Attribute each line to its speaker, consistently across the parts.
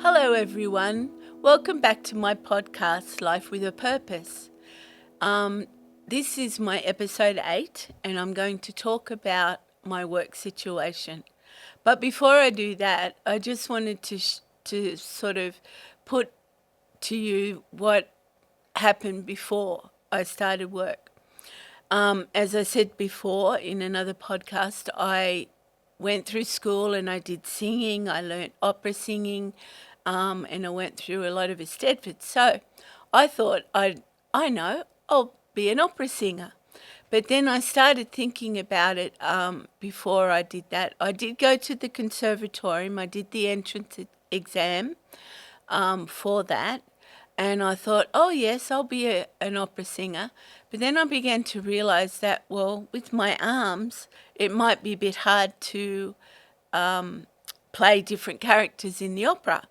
Speaker 1: Hello, everyone. Welcome back to my podcast, Life with a Purpose. This is my episode 8, and I'm going to talk about my work situation. But before I do that, I just wanted to sort of put to you what happened before I started work. As I said before in another podcast, I went through school and I did singing. I learnt opera singing, and I went through a lot of Eisteddfod. So I thought I'll be an opera singer. But then I started thinking about it before I did that. I did go to the conservatorium. I did the entrance exam for that. And I thought, oh, yes, I'll be an opera singer. But then I began to realize that, well, with my arms, it might be a bit hard to play different characters in the opera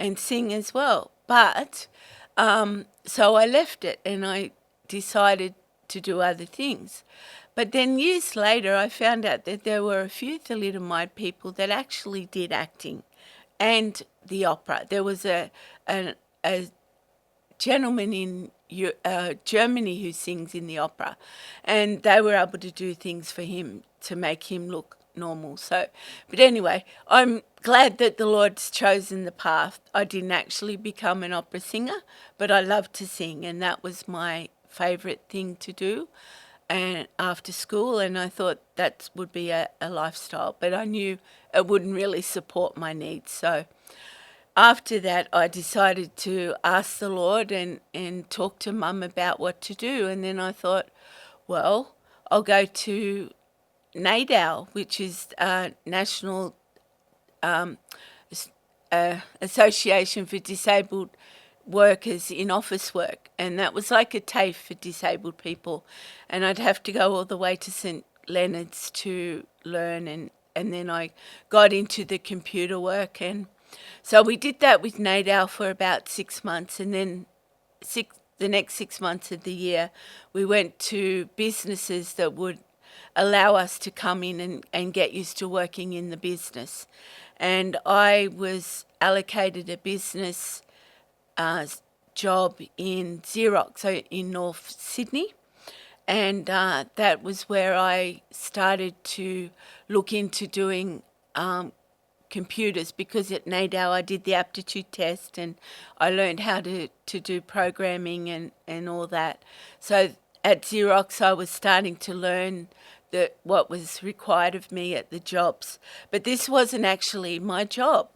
Speaker 1: and sing as well. But so I left it and I decided to do other things. But then years later, I found out that there were a few thalidomide people that actually did acting and the opera. There was a gentleman in Germany who sings in the opera, and they were able to do things for him to make him look normal. So, but anyway, I'm glad that the Lord's chosen the path. I didn't actually become an opera singer, but I love to sing, and that was my favourite thing to do and after school, and I thought that would be a lifestyle, but I knew it wouldn't really support my needs. So after that, I decided to ask the Lord and talk to Mum about what to do. And then I thought, well, I'll go to NAIDAL, which is National Association for Disabled Workers in Office Work. And that was like a TAFE for disabled people. And I'd have to go all the way to St Leonard's to learn. And then I got into the computer work, and so we did that with NAIDAL for about 6 months, and then the next 6 months of the year, we went to businesses that would allow us to come in and get used to working in the business. And I was allocated a business job in Xerox, so in North Sydney. And that was where I started to look into doing computers, because at NAIDAL I did the aptitude test and I learned how to do programming and all that. So at Xerox I was starting to learn what was required of me at the jobs. But this wasn't actually my job.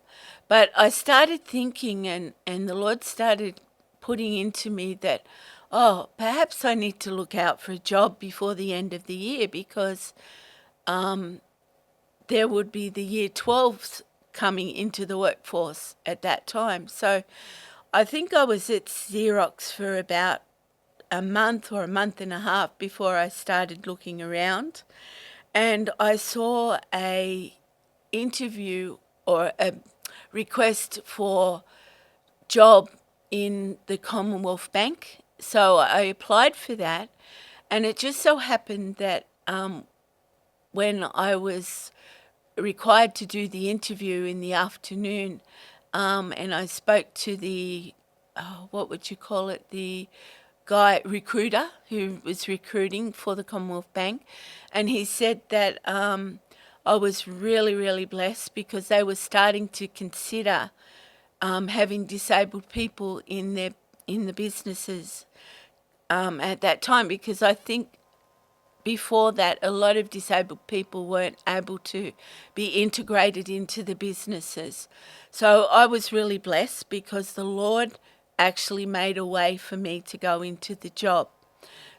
Speaker 1: But I started thinking, and the Lord started putting into me that, oh, perhaps I need to look out for a job before the end of the year, because there would be the year 12s coming into the workforce at that time. So I think I was at Xerox for about a month or a month and a half before I started looking around. And I saw a interview or a request for job in the Commonwealth Bank. So I applied for that. And it just so happened that when I was required to do the interview in the afternoon, and I spoke to the, what would you call it, the recruiter who was recruiting for the Commonwealth Bank, and he said that I was really, really blessed, because they were starting to consider having disabled people in the businesses at that time, because I think before that, a lot of disabled people weren't able to be integrated into the businesses. So I was really blessed, because the Lord actually made a way for me to go into the job.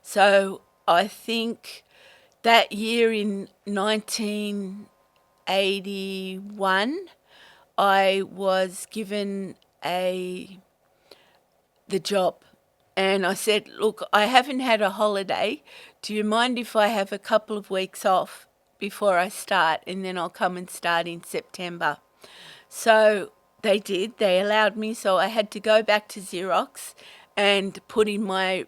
Speaker 1: So I think that year in 1981, I was given the job. And I said, look, I haven't had a holiday. Do you mind if I have a couple of weeks off before I start, and then I'll come and start in September? So they did. They allowed me. So I had to go back to Xerox and put in my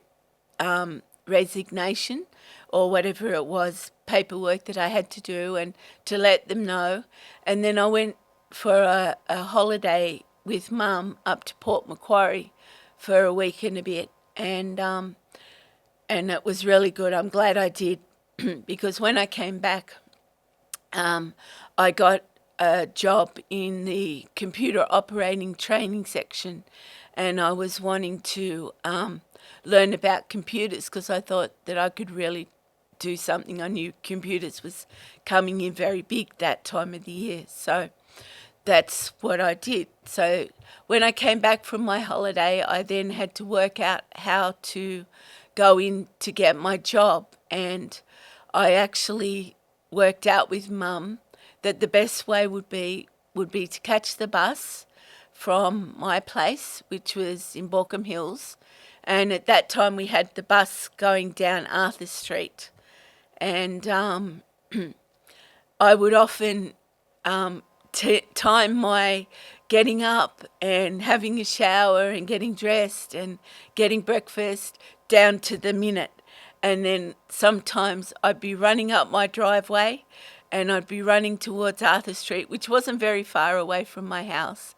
Speaker 1: resignation, or whatever it was, paperwork that I had to do, and to let them know. And then I went for a holiday with Mum up to Port Macquarie for a week and a bit, and it was really good. I'm glad I did because when I came back, I got a job in the computer operating training section, and I was wanting to learn about computers because I thought that I could really do something. I knew computers was coming in very big that time of the year, so that's what I did. So when I came back from my holiday, I then had to work out how to go in to get my job, and I actually worked out with Mum that the best way would be to catch the bus from my place, which was in Borkham Hills, and at that time we had the bus going down Arthur Street, and I would often time my getting up and having a shower and getting dressed and getting breakfast down to the minute. And then sometimes I'd be running up my driveway and I'd be running towards Arthur Street, which wasn't very far away from my house.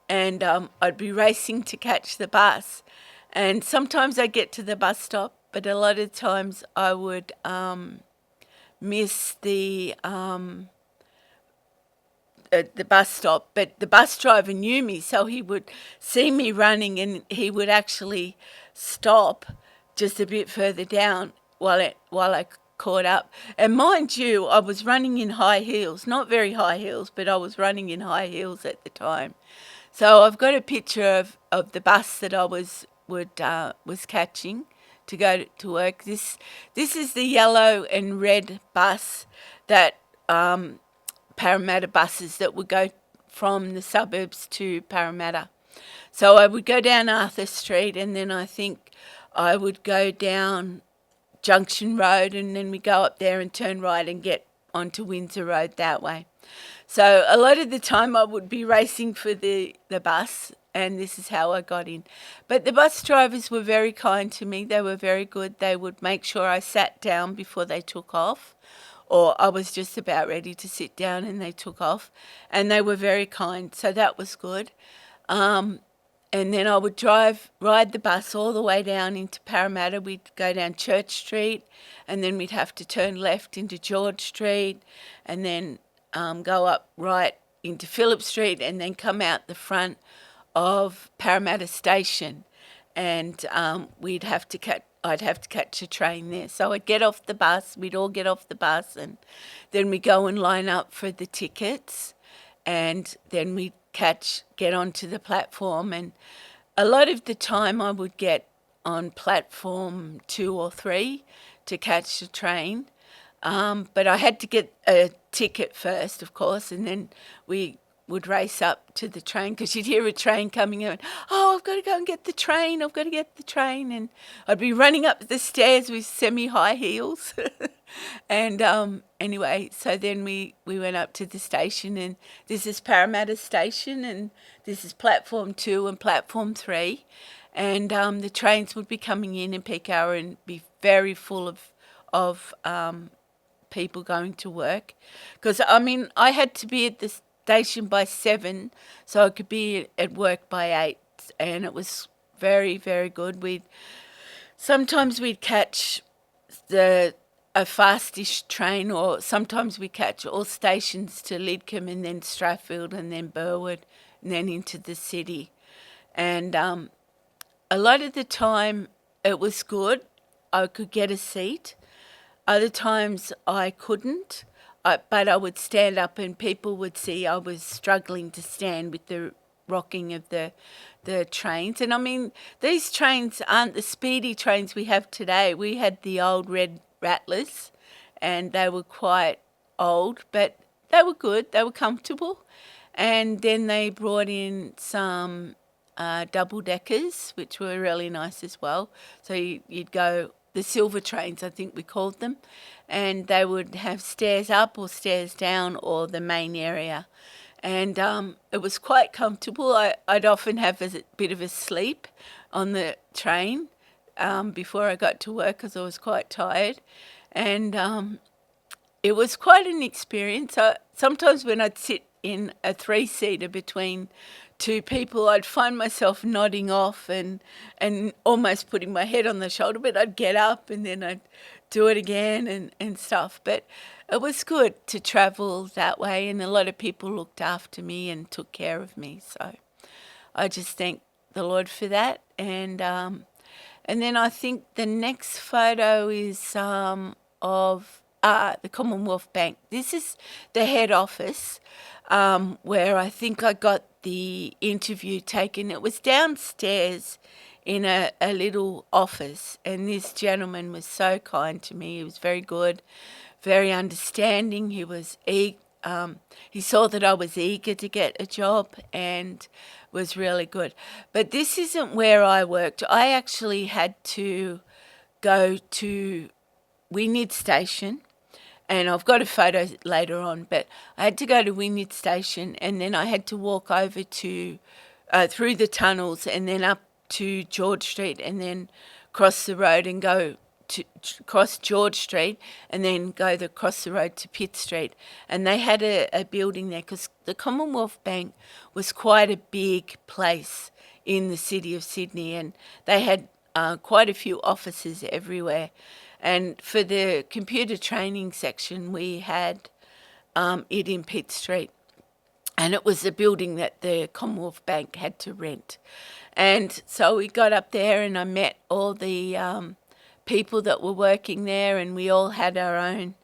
Speaker 1: And I'd be racing to catch the bus. And sometimes I'd get to the bus stop, but a lot of times I would miss the bus stop. But the bus driver knew me, so he would see me running and he would actually stop just a bit further down while I caught up. And mind you, I was running in high heels, not very high heels, but I was running in high heels at the time. So I've got a picture of the bus that I was catching to go to work. This is the yellow and red bus that Parramatta buses that would go from the suburbs to Parramatta. So I would go down Arthur Street, and then I think I would go down Junction Road, and then we go up there and turn right and get onto Windsor Road that way. So a lot of the time I would be racing for the bus, and this is how I got in. But the bus drivers were very kind to me. They were very good. They would make sure I sat down before they took off, or I was just about ready to sit down and they took off, and they were very kind, so that was good. And then I would ride the bus all the way down into Parramatta. We'd go down Church Street, and then we'd have to turn left into George Street, and then go up right into Phillip Street, and then come out the front of Parramatta Station, and I'd have to catch a train there. So I'd get off the bus, we'd all get off the bus, and then we go and line up for the tickets, and then we'd get onto the platform. And a lot of the time I would get on platform 2 or 3 to catch the train, but I had to get a ticket first, of course, and then we would race up to the train because you'd hear a train coming in. Oh, I've got to go and get the train. And I'd be running up the stairs with semi-high heels. And anyway, so then we went up to the station, and this is Parramatta Station, and this is platform 2 and platform 3. And the trains would be coming in peak hour and be very full of people going to work. Because, I mean, I had to be at the station by 7, so I could be at work by 8, and it was very, very good. Sometimes we'd catch a fastish train, or sometimes we catch all stations to Lidcombe and then Strathfield and then Burwood and then into the city. And a lot of the time it was good. I could get a seat. Other times I couldn't, but I would stand up and people would see I was struggling to stand with the rocking of the trains. And I mean, these trains aren't the speedy trains we have today. We had the old red Rattlers, and they were quite old, but they were good. They were comfortable. And then they brought in some double-deckers, which were really nice as well. So you'd go, the silver trains, I think we called them, and they would have stairs up or stairs down or the main area. And it was quite comfortable. I'd often have a bit of a sleep on the train before I got to work because I was quite tired. And it was quite an experience. Sometimes when I'd sit in a three-seater between two people, I'd find myself nodding off and almost putting my head on the shoulder, but I'd get up and then I'd do it again and stuff. But it was good to travel that way, and a lot of people looked after me and took care of me. So I just thank the Lord for that. And then I think the next photo is of the Commonwealth Bank. This is the head office where I think I got the interview taken. It was downstairs in a little office, and this gentleman was so kind to me. He was very good, very understanding. He was he saw that I was eager to get a job and was really good. But this isn't where I worked. I actually had to go to Wynyard Station, and I've got a photo later on, but I had to go to Wynyard Station, and then I had to walk over to through the tunnels and then up to George Street, and then cross the road and go to cross George Street, and then go across the road to Pitt Street. And they had a building there because the Commonwealth Bank was quite a big place in the city of Sydney, and they had quite a few offices everywhere. And for the computer training section, we had it in Pitt Street. And it was a building that the Commonwealth Bank had to rent. And so we got up there and I met all the people that were working there, and we all had our own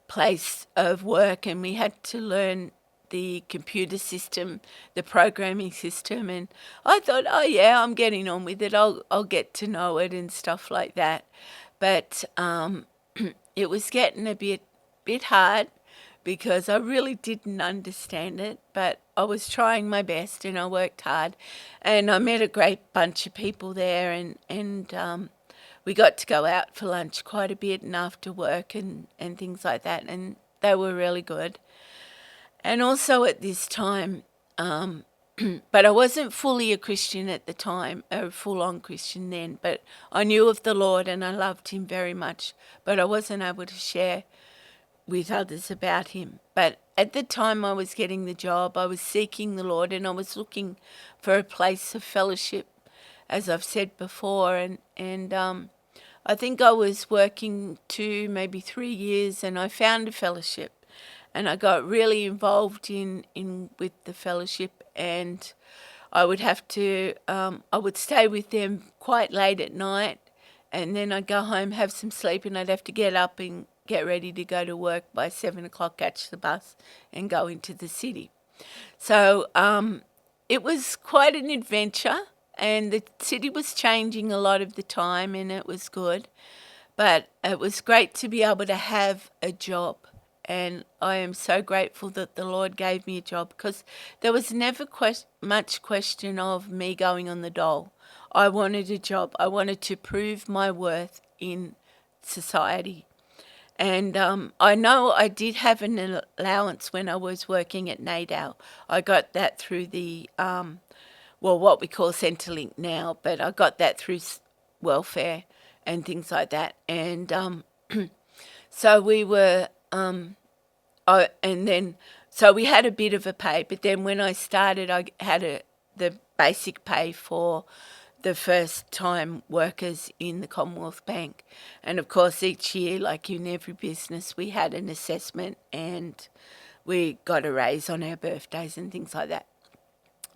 Speaker 1: place of work, and we had to learn the computer system, the programming system. And I thought, oh yeah, I'm getting on with it. I'll get to know it and stuff like that. But it was getting a bit hard because I really didn't understand it, but I was trying my best and I worked hard, and I met a great bunch of people there, and we got to go out for lunch quite a bit and after work and things like that, and they were really good. And also at this time, but I wasn't fully a Christian at the time, a full-on Christian then, but I knew of the Lord and I loved him very much, but I wasn't able to share with others about him. But at the time I was getting the job, I was seeking the Lord, and I was looking for a place of fellowship, as I've said before, and I think I was working 2, maybe 3 years, and I found a fellowship, and I got really involved in with the fellowship, and I would have to I would stay with them quite late at night, and then I'd go home, have some sleep, and I'd have to get up and get ready to go to work by 7 o'clock, catch the bus and go into the city. So it was quite an adventure, and the city was changing a lot of the time, and it was good. But it was great to be able to have a job, and I am so grateful that the Lord gave me a job, because there was never much question of me going on the dole. I wanted a job. I wanted to prove my worth in society. And I know I did have an allowance when I was working at Nadale. I got that through the, what we call Centrelink now, but I got that through welfare and things like that. And so we were, so we had a bit of a pay, but then when I started, I had the basic pay for the first time workers in the Commonwealth Bank. And of course each year, like in every business, we had an assessment and we got a raise on our birthdays and things like that.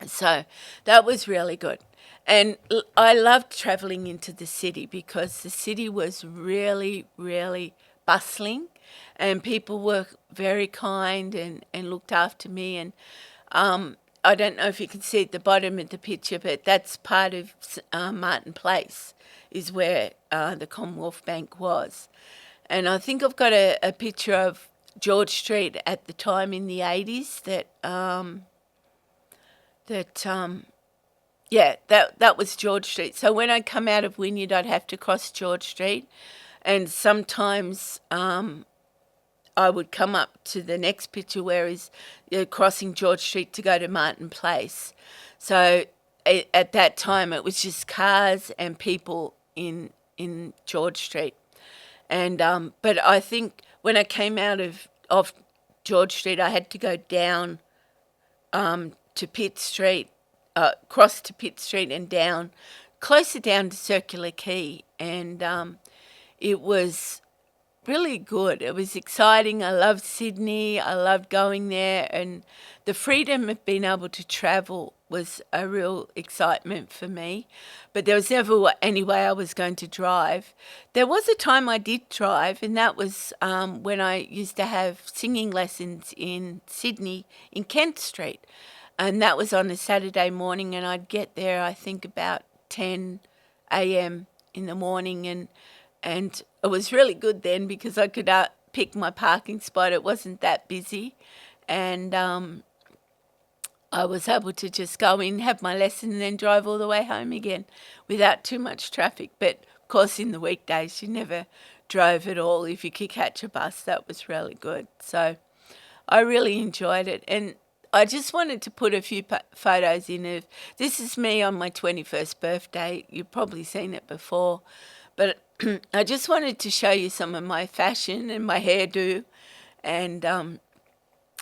Speaker 1: So that was really good. And I loved travelling into the city because the city was really, really bustling, and people were very kind and looked after me. And I don't know if you can see at the bottom of the picture, but that's part of Martin Place is where the Commonwealth Bank was. And I think I've got a picture of George Street at the time in the 80s that was George Street. So when I come out of Wynyard, I'd have to cross George Street, and sometimes I would come up to the next picture where is crossing George Street to go to Martin Place. So at that time it was just cars and people in George Street. And but I think when I came out of George Street, I had to go down to Pitt Street, cross to Pitt Street and down, closer down to Circular Quay. And it was really good. It was exciting. I loved Sydney. I loved going there, and the freedom of being able to travel was a real excitement for me. But there was never any way I was going to drive. There was a time I did drive, and that was when I used to have singing lessons in Sydney in Kent Street. And that was on a Saturday morning, and I'd get there, I think, about 10 a.m. in the morning, and it was really good then because I could pick my parking spot. It wasn't that busy, and I was able to just go in, have my lesson, and then drive all the way home again without too much traffic. But of course, in the weekdays, you never drove at all. If you could catch a bus, that was really good. So I really enjoyed it, and I just wanted to put a few photos in of, this is me on my 21st birthday. You've probably seen it before, but I just wanted to show you some of my fashion and my hairdo, and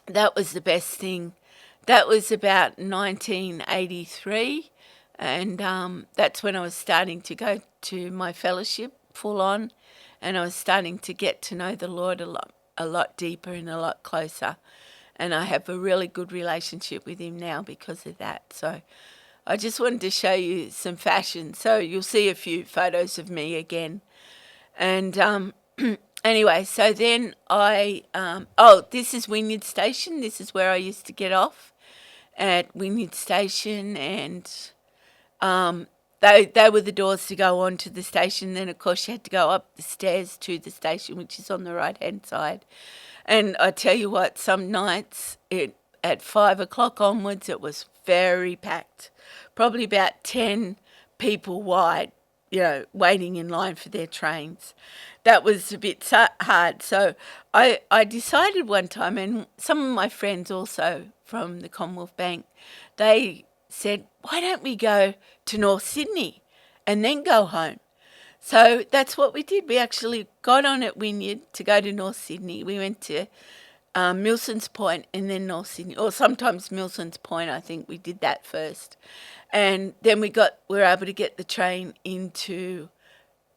Speaker 1: that was the best thing. That was about 1983, and that's when I was starting to go to my fellowship full on, and I was starting to get to know the Lord a lot deeper and a lot closer. And I have a really good relationship with him now because of that. So I just wanted to show you some fashion. So you'll see a few photos of me again. And anyway, so then this is Wynyard Station. This is where I used to get off at Wynyard Station. And they were the doors to go on to the station. Then, of course, you had to go up the stairs to the station, which is on the right-hand side. And I tell you what, some nights at 5 o'clock onwards, it was very packed, probably about 10 people wide, waiting in line for their trains. That was a bit hard. So I decided one time, and some of my friends also from the Commonwealth Bank, they said, why don't we go to North Sydney and then go home? So that's what we did. We actually got on at Wynyard to go to North Sydney. We went to Milson's Point and then North Sydney, or sometimes Milson's Point. I think we did that first, and then we were able to get the train to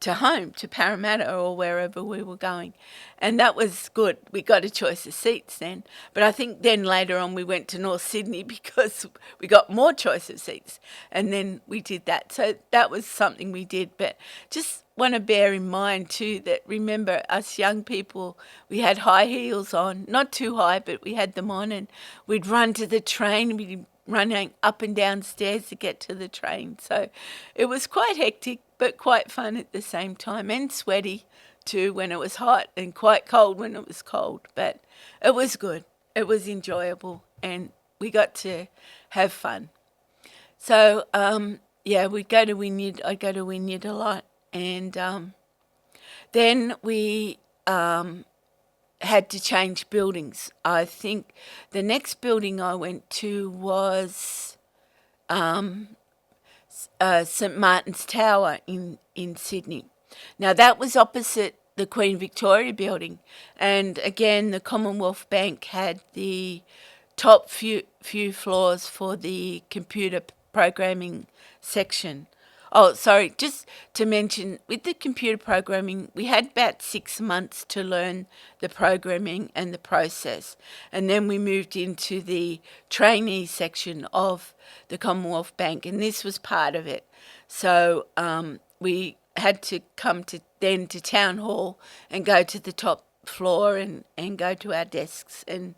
Speaker 1: home, to Parramatta or wherever we were going. And that was good. We got a choice of seats then. But I think then later on we went to North Sydney because we got more choice of seats. And then we did that. So that was something we did. But just want to bear in mind too that, remember, us young people, we had high heels on, not too high, but we had them on, and we'd run to the train. We'd running up and down stairs to get to the train. So it was quite hectic, but quite fun at the same time, and sweaty too when it was hot, and quite cold when it was cold. But it was good. It was enjoyable, and we got to have fun. So, we'd go to Wynyard. I'd go to Wynyard a lot. And then we had to change buildings. I think the next building I went to was St Martin's Tower in Sydney. Now, that was opposite the Queen Victoria building. And again, the Commonwealth Bank had the top few floors for the computer programming section. Oh, sorry, just to mention, with the computer programming, we had about 6 months to learn the programming and the process. And then we moved into the trainee section of the Commonwealth Bank, and this was part of it. So we had to come to Town Hall and go to the top floor and go to our desks and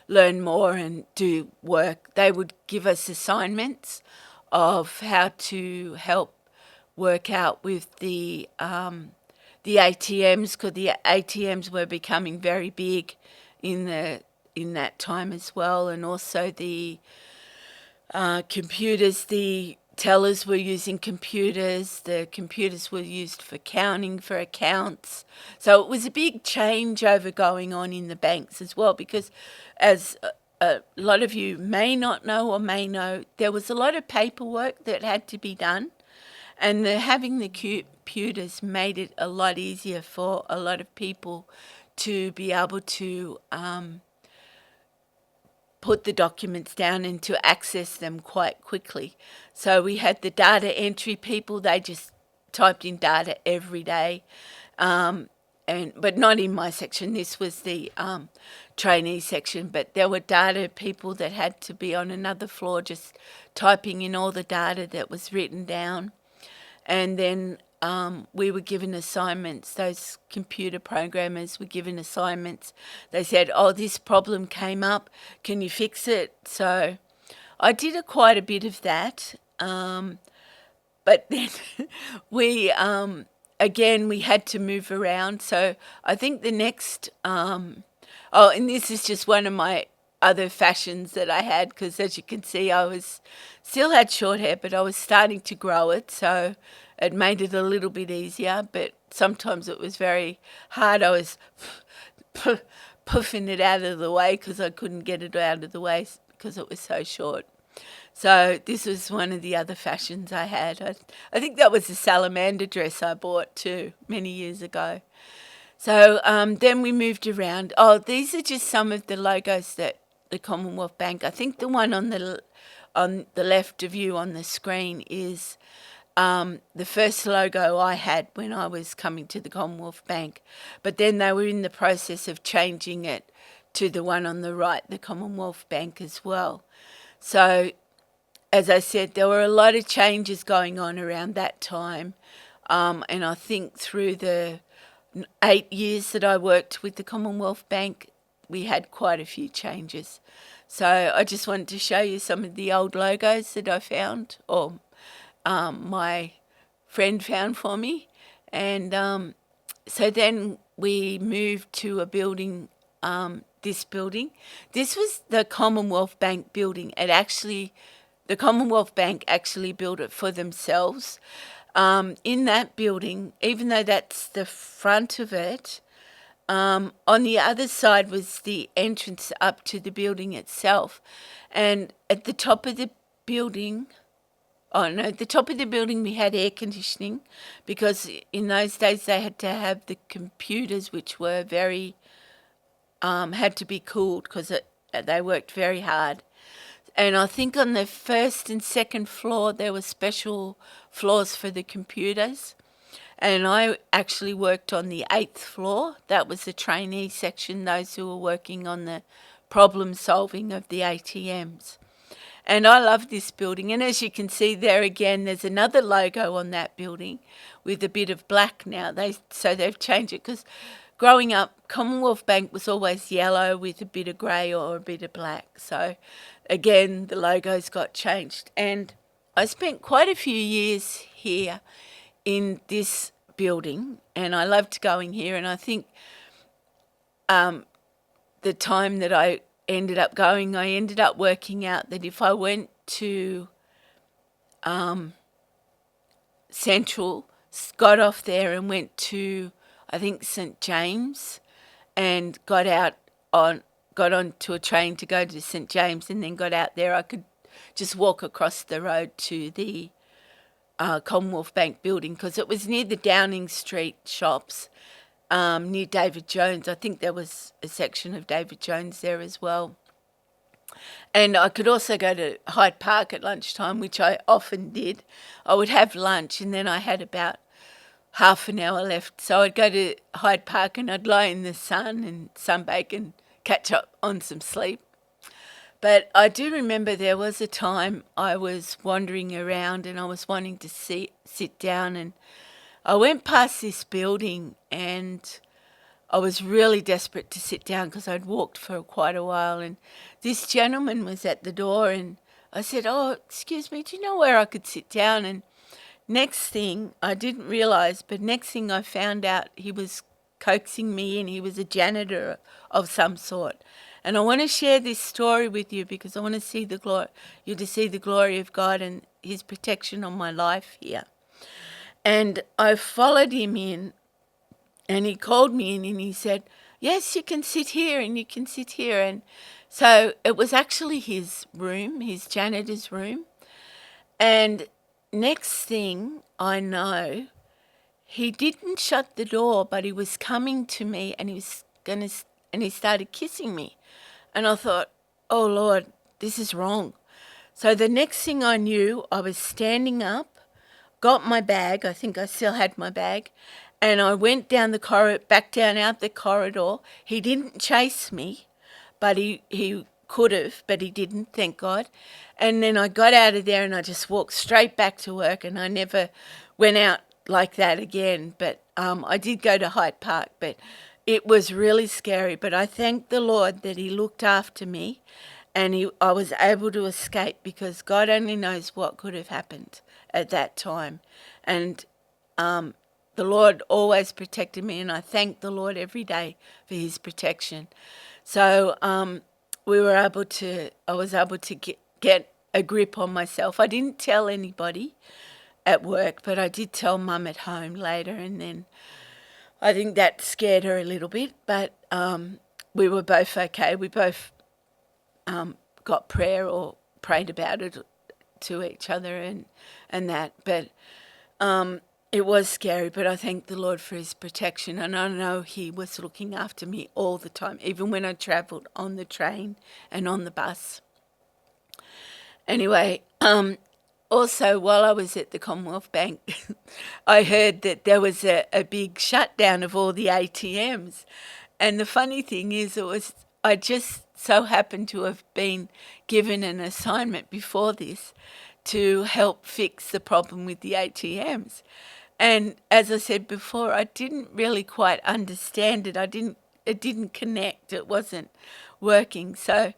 Speaker 1: learn more and do work. They would give us assignments of how to help work out with the ATMs, because the ATMs were becoming very big in that time as well, and also the computers. The tellers were using computers. The computers were used for counting, for accounts. So it was a big changeover going on in the banks as well, because as a lot of you may not know or may know, there was a lot of paperwork that had to be done. And having the computers made it a lot easier for a lot of people to be able to put the documents down and to access them quite quickly. So we had the data entry people, they just typed in data every day. But not in my section. This was the trainee section, but there were data people that had to be on another floor just typing in all the data that was written down. And then we were given assignments. Those computer programmers were given assignments. They said, oh, this problem came up, can you fix it? So I did quite a bit of that. But then we had to move around. So I think the next, and this is just one of my other fashions that I had, because as you can see, I still had short hair, but I was starting to grow it. So it made it a little bit easier, but sometimes it was very hard. I was puffing it out of the way because I couldn't get it out of the way because it was so short. So this was one of the other fashions I had. I think that was a salamander dress I bought too many years ago. So then we moved around. Oh, these are just some of the logos that the Commonwealth Bank. I think the one on the left of you on the screen is the first logo I had when I was coming to the Commonwealth Bank. But then they were in the process of changing it to the one on the right, the Commonwealth Bank as well. So, as I said, there were a lot of changes going on around that time. And I think through the 8 years that I worked with the Commonwealth Bank, we had quite a few changes. So I just wanted to show you some of the old logos that I found, or my friend found for me. And so then we moved to a building, this building. This was the Commonwealth Bank building. The Commonwealth Bank actually built it for themselves. In that building, even though that's the front of it, on the other side was the entrance up to the building itself. And at the top of the building, we had air conditioning, because in those days they had to have the computers, which were very, had to be cooled because they worked very hard. And I think on the first and second floor, there were special floors for the computers. And I actually worked on the 8th floor. That was the trainee section, those who were working on the problem solving of the ATMs. And I love this building. And as you can see there again, there's another logo on that building with a bit of black now. So they've changed it, because growing up, Commonwealth Bank was always yellow with a bit of grey or a bit of black. So again, the logos got changed. And I spent quite a few years here in this building, and I loved going here. And I think the time that I ended up going, I ended up working out that if I went to Central, got off there and went to, I think, St. James, and got onto a train to go to St. James, and then got out there, I could just walk across the road to the Commonwealth Bank building, because it was near the Downing Street shops, near David Jones. I think there was a section of David Jones there as well. And I could also go to Hyde Park at lunchtime, which I often did. I would have lunch, and then I had about half an hour left. So I'd go to Hyde Park and I'd lie in the sun and sunbake and catch up on some sleep. But I do remember there was a time I was wandering around and I was wanting to sit down, and I went past this building and I was really desperate to sit down because I'd walked for quite a while, and this gentleman was at the door, and I said, oh, excuse me, do you know where I could sit down? And next thing, I didn't realise, but next thing I found out, he was coaxing me in. He was a janitor of some sort. And I want to share this story with you because I want to see you to see the glory of God and his protection on my life here. And I followed him in, and he called me in and he said, yes, you can sit here and you can sit here. And so it was actually his room, his janitor's room. And next thing I know, he didn't shut the door, but he was coming to me and he started kissing me. And I thought, oh Lord, this is wrong. So the next thing I knew, I was standing up, got my bag. I think I still had my bag. And I went down the corridor, back down out the corridor. He didn't chase me, but he could have, but he didn't, thank God. And then I got out of there and I just walked straight back to work, and I never went out like that again. But I did go to Hyde Park, but it was really scary. But I thank the Lord that he looked after me, and I was able to escape, because God only knows what could have happened at that time. And the Lord always protected me, and I thank the Lord every day for his protection. So I was able to get a grip on myself. I didn't tell anybody at work, but I did tell Mum at home later, and then I think that scared her a little bit, but we were both okay. We both got prayer or prayed about it to each other and that. But it was scary, but I thank the Lord for his protection. And I know he was looking after me all the time, even when I travelled on the train and on the bus. Anyway, also, while I was at the Commonwealth Bank, I heard that there was a big shutdown of all the ATMs. And the funny thing is, I just so happened to have been given an assignment before this to help fix the problem with the ATMs. And as I said before, I didn't really quite understand it. It didn't connect. It wasn't working. So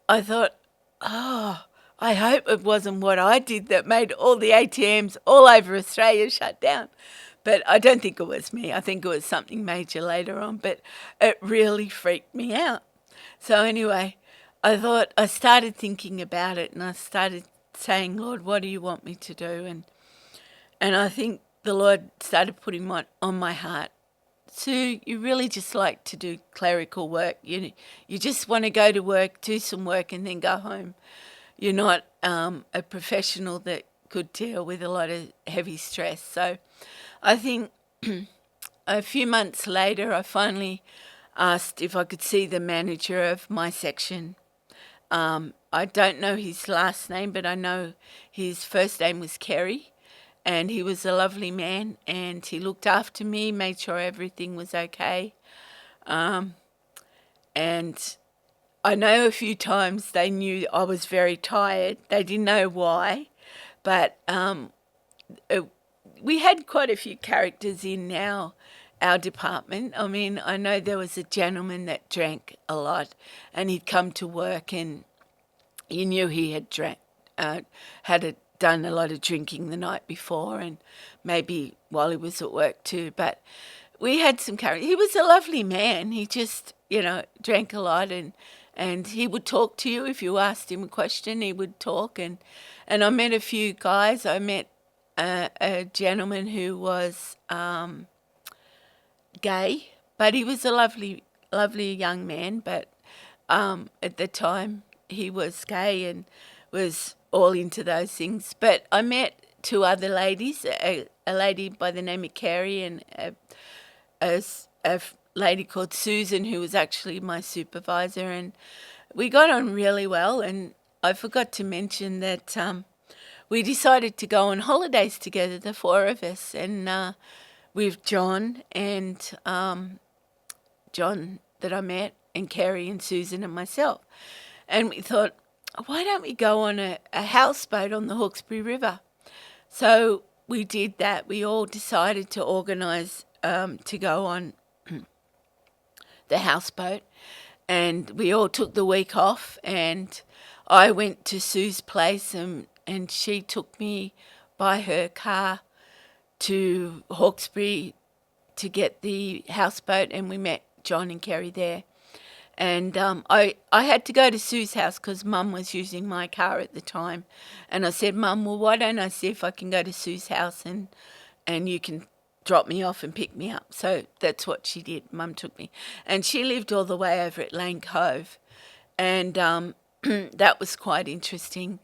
Speaker 1: I thought, oh, I hope it wasn't what I did that made all the ATMs all over Australia shut down. But I don't think it was me. I think it was something major later on. But it really freaked me out. So anyway, I started thinking about it, and I started saying, Lord, what do you want me to do? And I think the Lord started putting on my heart, Sue, you really just like to do clerical work. You just want to go to work, do some work, and then go home. You're not a professional that could deal with a lot of heavy stress. So I think a few months later, I finally asked if I could see the manager of my section. I don't know his last name, but I know his first name was Kerry. And he was a lovely man, and he looked after me, made sure everything was okay. And I know a few times they knew I was very tired. They didn't know why, but we had quite a few characters in our department. I mean, I know there was a gentleman that drank a lot, and he'd come to work, and you knew he had done a lot of drinking the night before, and maybe while he was at work too. But we had some characters. He was a lovely man. He just, drank a lot, and he would talk to you. If you asked him a question, he would talk. And I met a few guys. I met a gentleman who was gay, but he was a lovely, lovely young man. But at the time, he was gay and was all into those things. But I met two other ladies, a lady by the name of Carrie, and a lady called Susan, who was actually my supervisor, and we got on really well. And I forgot to mention that we decided to go on holidays together, the four of us, and with John that I met, and Carrie and Susan and myself. And we thought, why don't we go on a houseboat on the Hawkesbury River? So we did that. We all decided to organise to go on the houseboat, and we all took the week off, and I went to Sue's place, and she took me by her car to Hawkesbury to get the houseboat, and we met John and Kerry there. And I had to go to Sue's house because Mum was using my car at the time. And I said, Mum, well, why don't I see if I can go to Sue's house and you can drop me off and pick me up. So that's what she did. Mum took me. And she lived all the way over at Lane Cove. And that was quite interesting.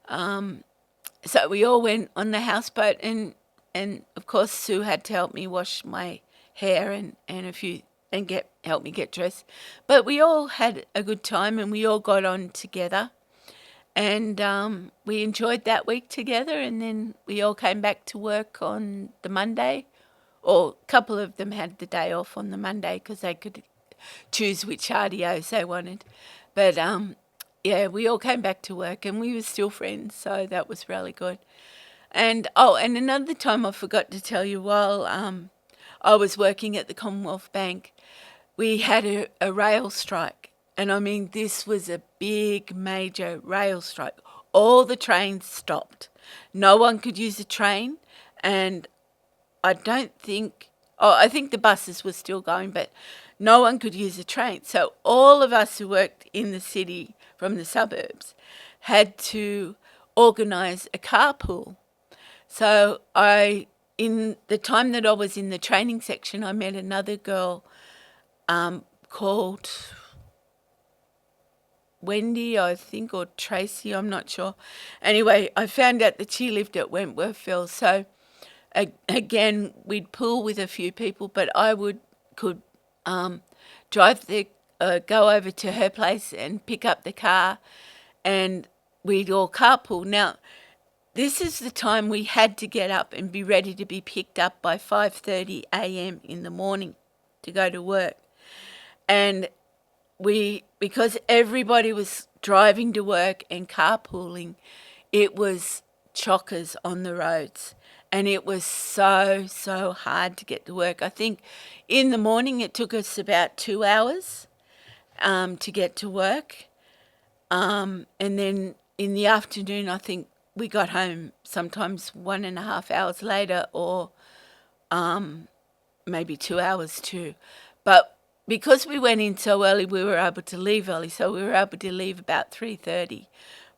Speaker 1: So we all went on the houseboat, and of course Sue had to help me wash my hair and and help me get dressed. But we all had a good time and we all got on together. And we enjoyed that week together, and then we all came back to work on the Monday. Or a couple of them had the day off on the Monday because they could choose which RDOs they wanted. But yeah, we all came back to work and we were still friends, so that was really good. And and another time I forgot to tell you, while I was working at the Commonwealth Bank, we had a rail strike. And I mean, this was a big, major rail strike. All the trains stopped. No one could use a train. And I don't think, I think the buses were still going, but no one could use a train. So all of us who worked in the city from the suburbs had to organise a carpool. So in the time that I was in the training section, I met another girl called Wendy, I think, or Tracy, I'm not sure. Anyway, I found out that she lived at Wentworthville. So again, we'd pool with a few people, but I could drive go over to her place and pick up the car, and we'd all carpool. Now, this is the time we had to get up and be ready to be picked up by 5:30 a.m. in the morning to go to work. And because everybody was driving to work and carpooling, it was chockers on the roads. And it was so hard to get to work. I think in the morning it took us about 2 hours to get to work. And then in the afternoon, I think we got home sometimes 1.5 hours later, or maybe 2 hours too. But because we went in so early, we were able to leave early. So we were able to leave about 3:30,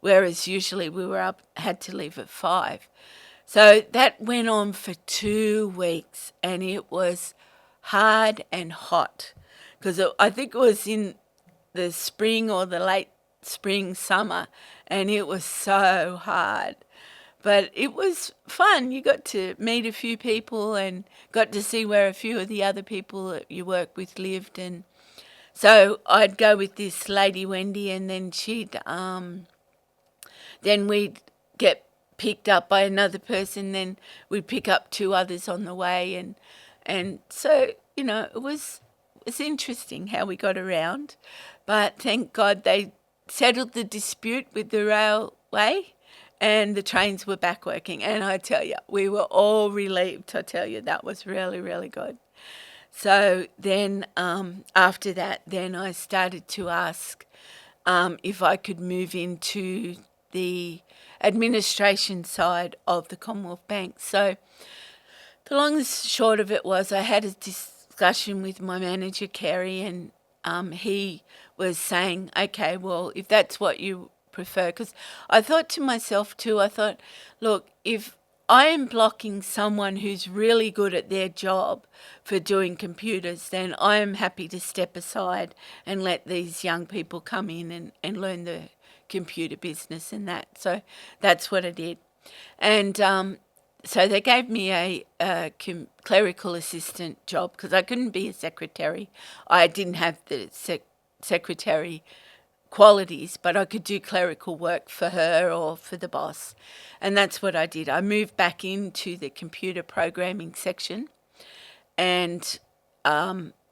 Speaker 1: whereas usually we had to leave at 5. So that went on for 2 weeks, and it was hard and hot because I think it was in the spring or the late spring, summer, and it was so hard. But it was fun. You got to meet a few people and got to see where a few of the other people that you work with lived. And so I'd go with this lady, Wendy, and then then we'd get picked up by another person, then we'd pick up 2 others on the way. And so, it was interesting how we got around. But thank God they settled the dispute with the railway, and the trains were back working. And I tell you, we were all relieved. I tell you, that was really, really good. So then after that, then I started to ask if I could move into the administration side of the Commonwealth Bank. So the long and short of it was I had a discussion with my manager, Kerry, and he was saying, okay, well, if that's what you prefer, because I thought to myself too, look, if I am blocking someone who's really good at their job for doing computers, then I am happy to step aside and let these young people come in and learn the computer business and that. So that's what I did. And so they gave me a clerical assistant job because I couldn't be a secretary. I didn't have the secretary qualities, but I could do clerical work for her or for the boss. And that's what I did. I moved back into the computer programming section and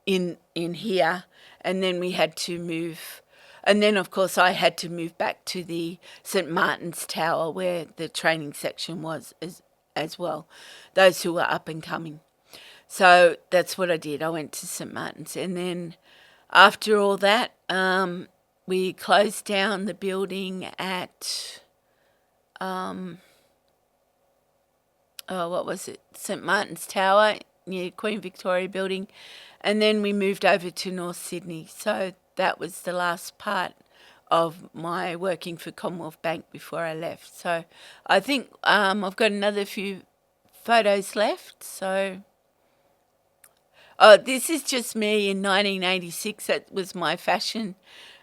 Speaker 1: in here, and then we had to move. And then, of course, I had to move back to the St. Martin's Tower where the training section was as well, those who were up and coming. So that's what I did. I went to St. Martin's. And then after all that, we closed down the building at, St. Martin's Tower near Queen Victoria Building. And then we moved over to North Sydney. So that was the last part of my working for Commonwealth Bank before I left. So I think I've got another few photos left. So this is just me in 1986. That was my fashion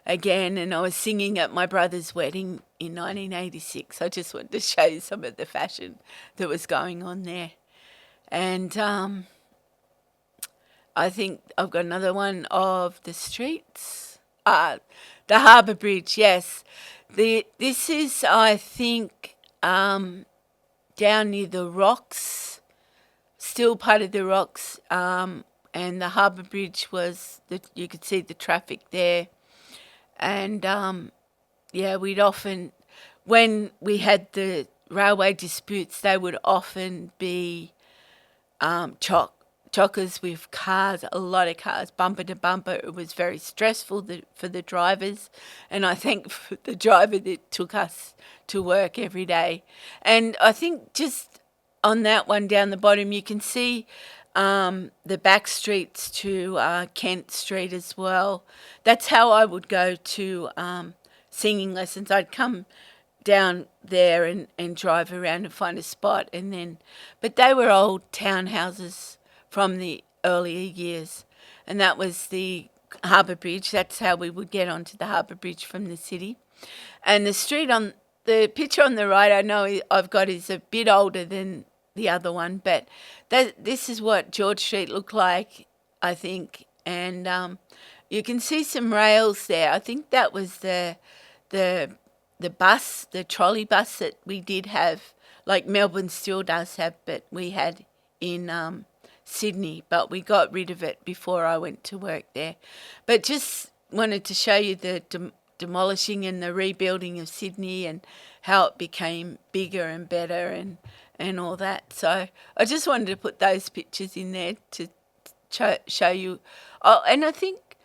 Speaker 1: again, and I was singing at my brother's wedding in 1986. I just wanted to show you some of the fashion that was going on there. And I think I've got another one of the streets. The Harbour Bridge, yes. This is, I think, down near the rocks, still part of the rocks, and the Harbour Bridge was, you could see the traffic there. And yeah, we'd often, when we had the railway disputes, they would often be chockers with cars, a lot of cars, bumper to bumper. It was very stressful for the drivers, and I think for the driver that took us to work every day. And I think just on that one down the bottom, you can see the back streets to Kent Street as well. That's how I would go to singing lessons. I'd come down there and drive around and find a spot, and then, but they were old townhouses from the earlier years, and that was the Harbour Bridge. That's how we would get onto the Harbour Bridge from the city. And the street on the picture on the right, I know I've got, is a bit older than the other one, but this is what George Street looked like, I think. And you can see some rails there. I think that was the bus, the trolley bus that we did have, like Melbourne still does have, but we had in Sydney, but we got rid of it before I went to work there. But just wanted to show you the demolishing and the rebuilding of Sydney and how it became bigger and better and all that. So I just wanted to put those pictures in there to show you. Oh, and I think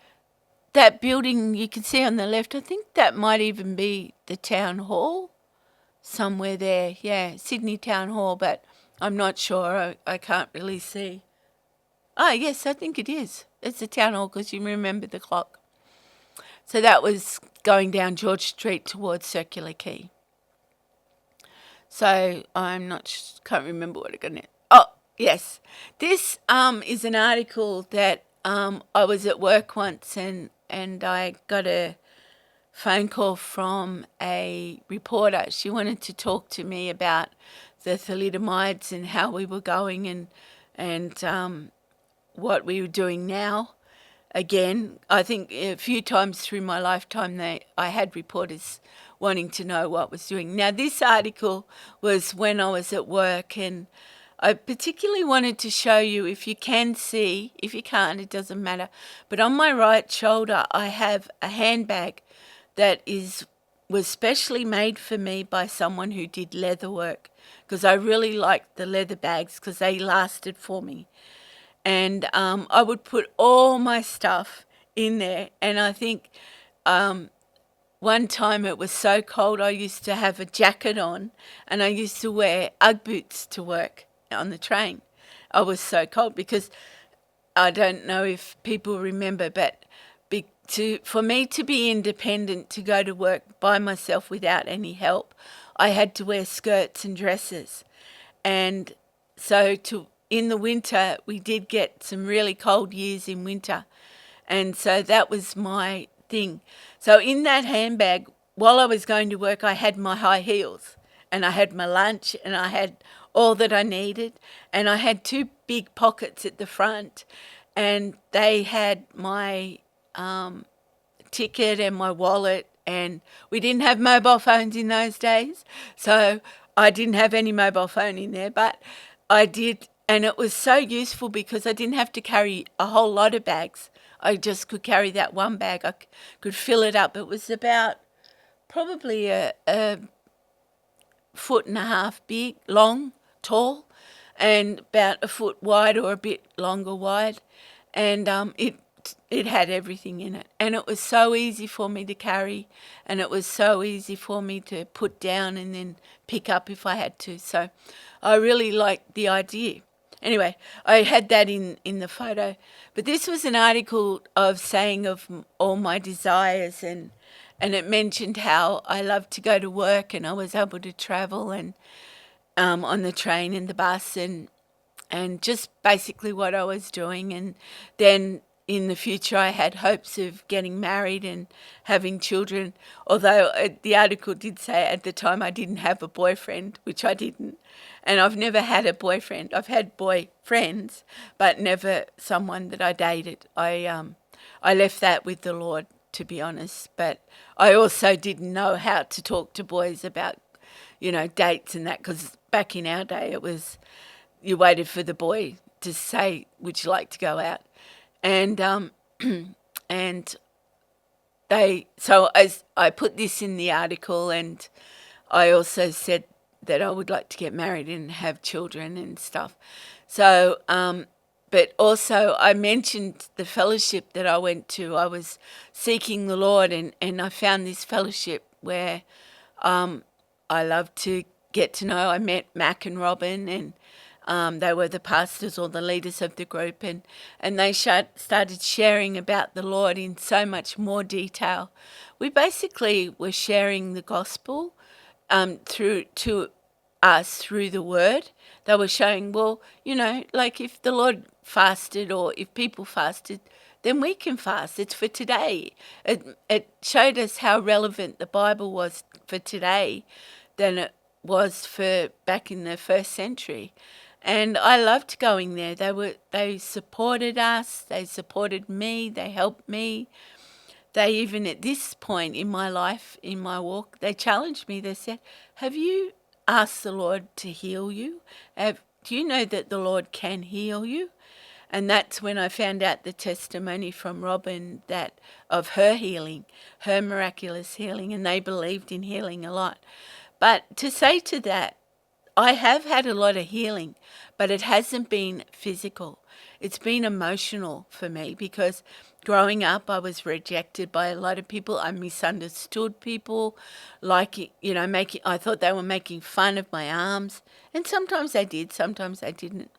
Speaker 1: that building you can see on the left, I think that might even be the town hall somewhere there. Yeah, Sydney Town Hall, but I'm not sure. I can't really see. Oh, yes, I think it is. It's the town hall because you remember the clock. So that was going down George Street towards Circular Quay. So I'm not, can't remember what I got in it. Oh, yes. This is an article that I was at work once and I got a phone call from a reporter. She wanted to talk to me about the thalidomides and how we were going and what we were doing now. Again, I think a few times through my lifetime I had reporters wanting to know what I was doing. Now, this article was when I was at work, and I particularly wanted to show you, if you can see, if you can't, it doesn't matter, but on my right shoulder I have a handbag that was specially made for me by someone who did leather work, because I really liked the leather bags because they lasted for me. And I would put all my stuff in there. And I think one time it was so cold I used to have a jacket on and I used to wear Ugg boots to work on the train. I was so cold because I don't know if people remember, but for me to be independent, to go to work by myself without any help, I had to wear skirts and dresses. And so in the winter, we did get some really cold years in winter. And so that was my thing. So in that handbag, while I was going to work, I had my high heels and I had my lunch and I had all that I needed. And I had two big pockets at the front and they had my ticket and my wallet. And we didn't have mobile phones in those days. So I didn't have any mobile phone in there, but I did. And it was so useful because I didn't have to carry a whole lot of bags. I just could carry that one bag. I could fill it up. It was about probably a foot and a half big, long, tall, and about a foot wide or a bit longer wide. And it had everything in it. And it was so easy for me to carry, and it was so easy for me to put down and then pick up if I had to. So I really liked the idea. Anyway, I had that in the photo. But this was an article of saying of all my desires, and it mentioned how I loved to go to work and I was able to travel and on the train and the bus and just basically what I was doing. And then in the future I had hopes of getting married and having children, although the article did say at the time I didn't have a boyfriend, which I didn't. And I've never had a boyfriend. I've had boyfriends, but never someone that I dated. I left that with the Lord, to be honest. But I also didn't know how to talk to boys about, dates and that, because back in our day it was you waited for the boy to say, would you like to go out? And and so as I put this in the article, and I also said that I would like to get married and have children and stuff. So, but also I mentioned the fellowship that I went to. I was seeking the Lord, and I found this fellowship where I love to get to know. I met Mac and Robin, and they were the pastors or the leaders of the group, and they started sharing about the Lord in so much more detail. We basically were sharing the gospel through to us through the word. They were showing, well, like if the Lord fasted or if people fasted, then we can fast. It's for today. It showed us how relevant the Bible was for today than it was for back in the first century. And I loved going there. They supported us, they supported me, they helped me. They even at this point in my life, in my walk, they challenged me. They said, have you asked the Lord to heal you? Do you know that the Lord can heal you? And that's when I found out the testimony from Robin that of her healing, her miraculous healing, and they believed in healing a lot. But to say to that, I have had a lot of healing, but it hasn't been physical. It's been emotional for me because growing up, I was rejected by a lot of people. I misunderstood people, I thought they were making fun of my arms. And sometimes they did, sometimes they didn't.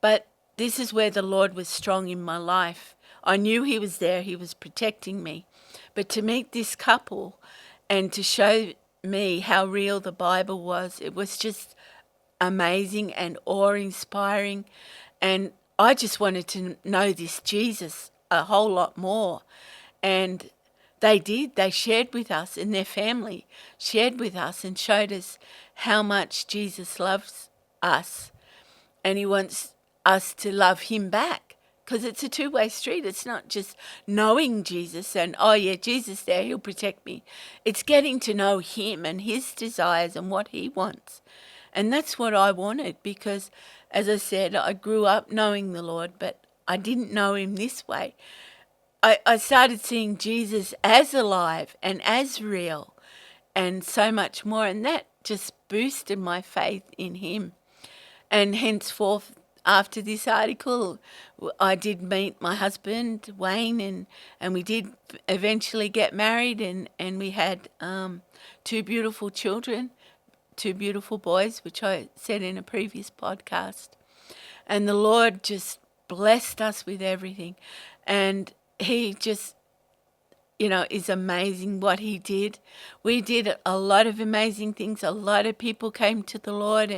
Speaker 1: But this is where the Lord was strong in my life. I knew he was there, he was protecting me. But to meet this couple and to show me how real the Bible was, it was just amazing and awe-inspiring. And I just wanted to know this Jesus a whole lot more. And they did. They shared with us, and their family shared with us and showed us how much Jesus loves us. And he wants us to love him back, because it's a two-way street. It's not just knowing Jesus and, oh yeah, Jesus there, he'll protect me. It's getting to know him and his desires and what he wants. And that's what I wanted, because, as I said, I grew up knowing the Lord, but I didn't know him this way. I started seeing Jesus as alive and as real and so much more, and that just boosted my faith in him. And henceforth, after this article, I did meet my husband, Wayne, and we did eventually get married, and we had 2 beautiful children, 2 beautiful boys, which I said in a previous podcast. And the Lord just blessed us with everything. And he just, is amazing what he did. We did a lot of amazing things. A lot of people came to the Lord,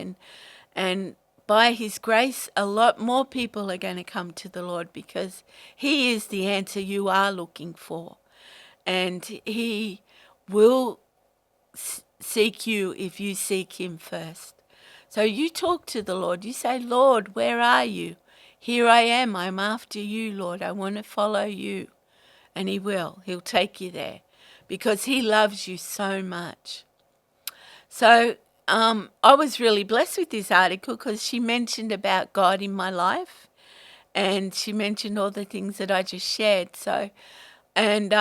Speaker 1: and by his grace, a lot more people are going to come to the Lord, because he is the answer you are looking for. And he will seek you if you seek him first. So you talk to the Lord. You say, Lord, where are you? Here I am. I'm after you, Lord. I want to follow you. And he will. He'll take you there, because he loves you so much. So I was really blessed with this article, because she mentioned about God in my life, and she mentioned all the things that I just shared. So, and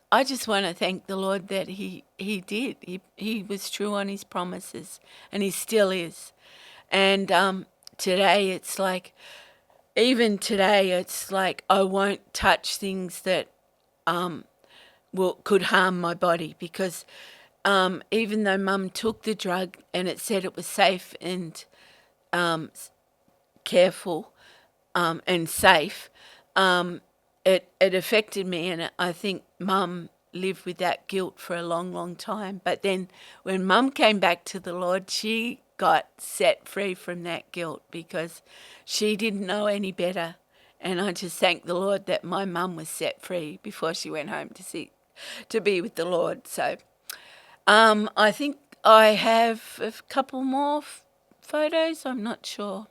Speaker 1: I just want to thank the Lord that he did. He was true on his promises, and he still is. And today it's like, even today it's like I won't touch things that could harm my body, because even though Mum took the drug and it said it was safe and careful and safe, it affected me, and I think Mum lived with that guilt for a long, long time. But then when Mum came back to the Lord, she got set free from that guilt, because she didn't know any better. And I just thank the Lord that my mum was set free before she went home to be with the Lord. So I think I have a couple more photos. I'm not sure.